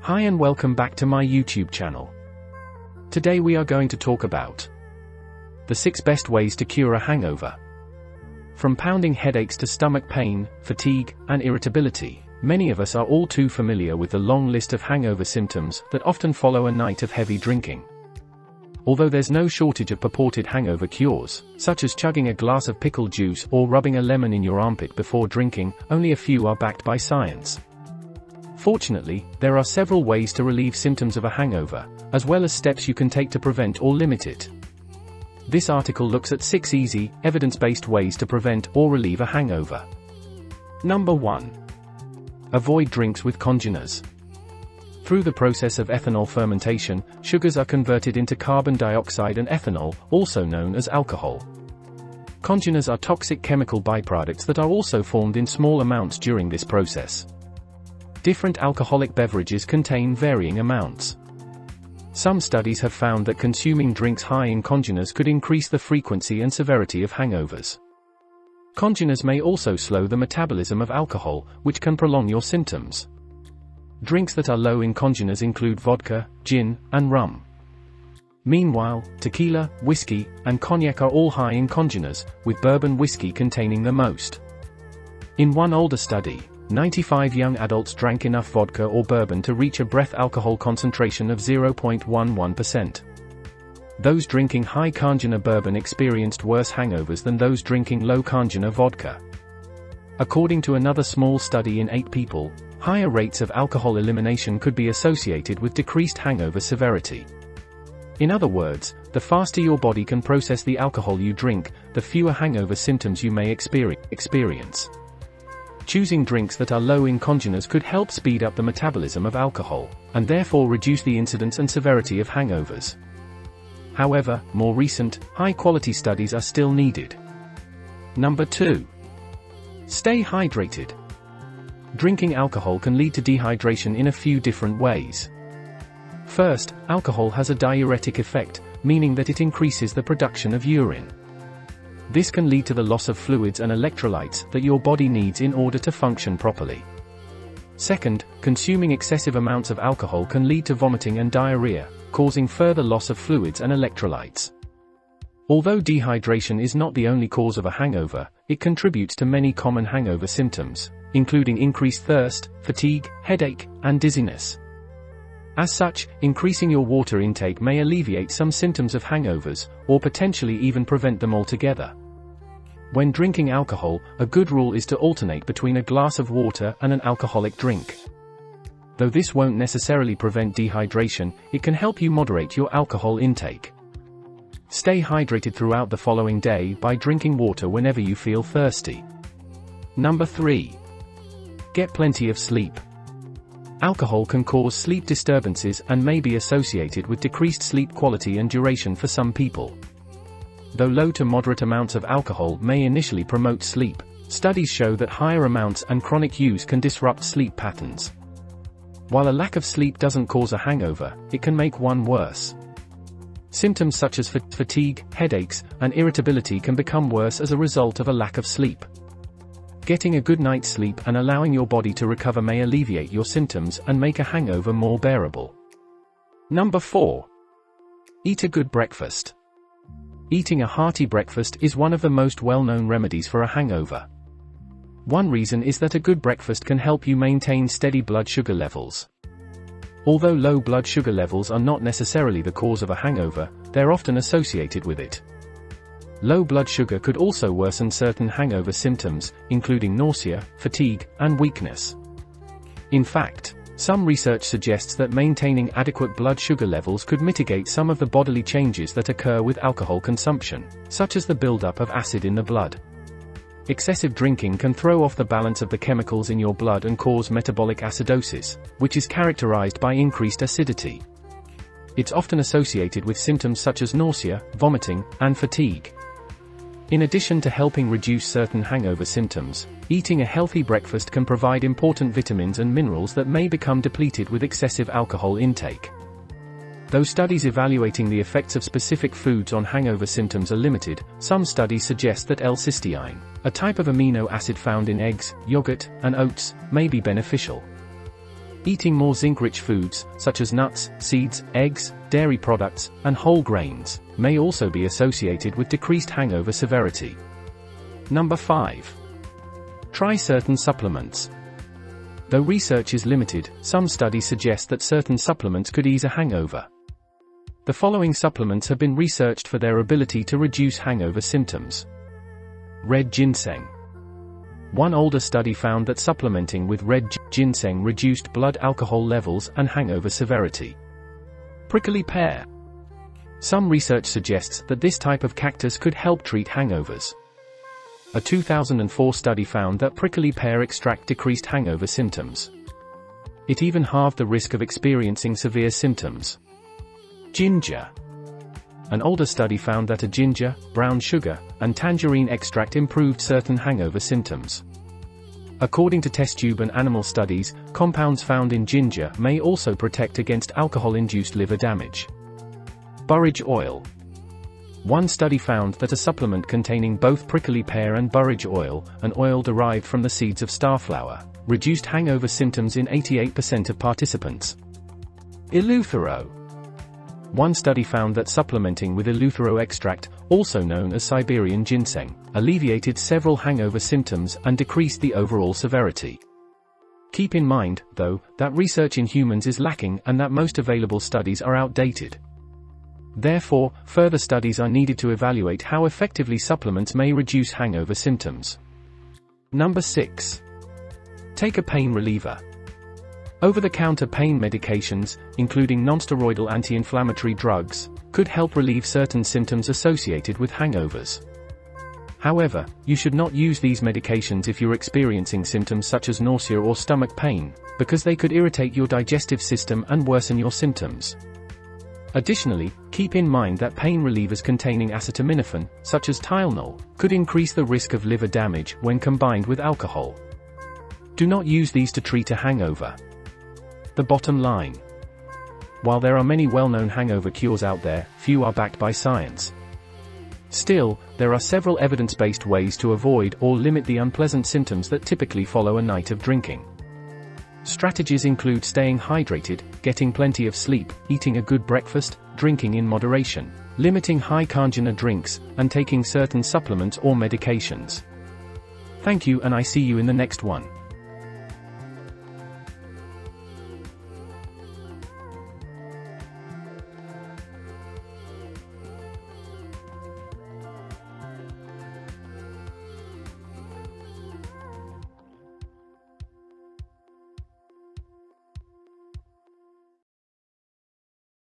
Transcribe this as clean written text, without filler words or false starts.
Hi and welcome back to my YouTube channel. Today we are going to talk about the 6 best ways to cure a hangover. From pounding headaches to stomach pain, fatigue, and irritability, many of us are all too familiar with the long list of hangover symptoms that often follow a night of heavy drinking. Although there's no shortage of purported hangover cures, such as chugging a glass of pickle juice or rubbing a lemon in your armpit before drinking, only a few are backed by science. Fortunately, there are several ways to relieve symptoms of a hangover, as well as steps you can take to prevent or limit it. This article looks at 6 easy, evidence-based ways to prevent or relieve a hangover. Number 1. Avoid drinks with congeners. Through the process of ethanol fermentation, sugars are converted into carbon dioxide and ethanol, also known as alcohol. Congeners are toxic chemical byproducts that are also formed in small amounts during this process. Different alcoholic beverages contain varying amounts. Some studies have found that consuming drinks high in congeners could increase the frequency and severity of hangovers. Congeners may also slow the metabolism of alcohol, which can prolong your symptoms. Drinks that are low in congeners include vodka, gin, and rum. Meanwhile, tequila, whiskey, and cognac are all high in congeners, with bourbon whiskey containing the most. In one older study, 95 young adults drank enough vodka or bourbon to reach a breath alcohol concentration of 0.11%. Those drinking high congener bourbon experienced worse hangovers than those drinking low congener vodka. According to another small study in 8 people, higher rates of alcohol elimination could be associated with decreased hangover severity. In other words, the faster your body can process the alcohol you drink, the fewer hangover symptoms you may experience. Choosing drinks that are low in congeners could help speed up the metabolism of alcohol, and therefore reduce the incidence and severity of hangovers. However, more recent, high-quality studies are still needed. Number 2. Stay hydrated. Drinking alcohol can lead to dehydration in a few different ways. First, alcohol has a diuretic effect, meaning that it increases the production of urine. This can lead to the loss of fluids and electrolytes that your body needs in order to function properly. Second, consuming excessive amounts of alcohol can lead to vomiting and diarrhea, causing further loss of fluids and electrolytes. Although dehydration is not the only cause of a hangover, it contributes to many common hangover symptoms, including increased thirst, fatigue, headache, and dizziness. As such, increasing your water intake may alleviate some symptoms of hangovers, or potentially even prevent them altogether. When drinking alcohol, a good rule is to alternate between a glass of water and an alcoholic drink. Though this won't necessarily prevent dehydration, it can help you moderate your alcohol intake. Stay hydrated throughout the following day by drinking water whenever you feel thirsty. Number 3. Get plenty of sleep. Alcohol can cause sleep disturbances and may be associated with decreased sleep quality and duration for some people. Though low to moderate amounts of alcohol may initially promote sleep, studies show that higher amounts and chronic use can disrupt sleep patterns. While a lack of sleep doesn't cause a hangover, it can make one worse. Symptoms such as fatigue, headaches, and irritability can become worse as a result of a lack of sleep. Getting a good night's sleep and allowing your body to recover may alleviate your symptoms and make a hangover more bearable. Number 4. Eat a good breakfast. Eating a hearty breakfast is one of the most well-known remedies for a hangover. One reason is that a good breakfast can help you maintain steady blood sugar levels. Although low blood sugar levels are not necessarily the cause of a hangover, they're often associated with it. Low blood sugar could also worsen certain hangover symptoms, including nausea, fatigue, and weakness. In fact, some research suggests that maintaining adequate blood sugar levels could mitigate some of the bodily changes that occur with alcohol consumption, such as the buildup of acid in the blood. Excessive drinking can throw off the balance of the chemicals in your blood and cause metabolic acidosis, which is characterized by increased acidity. It's often associated with symptoms such as nausea, vomiting, and fatigue. In addition to helping reduce certain hangover symptoms, eating a healthy breakfast can provide important vitamins and minerals that may become depleted with excessive alcohol intake. Though studies evaluating the effects of specific foods on hangover symptoms are limited, some studies suggest that L-cysteine, a type of amino acid found in eggs, yogurt, and oats, may be beneficial. Eating more zinc-rich foods, such as nuts, seeds, eggs, dairy products, and whole grains, may also be associated with decreased hangover severity. Number 5. Try certain supplements. Though research is limited, some studies suggest that certain supplements could ease a hangover. The following supplements have been researched for their ability to reduce hangover symptoms. Red ginseng. One older study found that supplementing with red ginseng reduced blood alcohol levels and hangover severity. Prickly pear. Some research suggests that this type of cactus could help treat hangovers. A 2004 study found that prickly pear extract decreased hangover symptoms. It even halved the risk of experiencing severe symptoms. Ginger. An older study found that a ginger, brown sugar, and tangerine extract improved certain hangover symptoms. According to test tube and animal studies, compounds found in ginger may also protect against alcohol-induced liver damage. Borage oil. One study found that a supplement containing both prickly pear and borage oil, an oil derived from the seeds of starflower, reduced hangover symptoms in 88% of participants. Eleuthero. One study found that supplementing with eleuthero extract, also known as Siberian ginseng, alleviated several hangover symptoms and decreased the overall severity. Keep in mind, though, that research in humans is lacking and that most available studies are outdated. Therefore, further studies are needed to evaluate how effectively supplements may reduce hangover symptoms. Number 6. Take a pain reliever. Over-the-counter pain medications, including nonsteroidal anti-inflammatory drugs, could help relieve certain symptoms associated with hangovers. However, you should not use these medications if you're experiencing symptoms such as nausea or stomach pain, because they could irritate your digestive system and worsen your symptoms. Additionally, keep in mind that pain relievers containing acetaminophen, such as Tylenol, could increase the risk of liver damage when combined with alcohol. Do not use these to treat a hangover. The bottom line. While there are many well-known hangover cures out there, few are backed by science. Still, there are several evidence-based ways to avoid or limit the unpleasant symptoms that typically follow a night of drinking. Strategies include staying hydrated, getting plenty of sleep, eating a good breakfast, drinking in moderation, limiting high-carbohydrate drinks, and taking certain supplements or medications. Thank you, and I see you in the next one.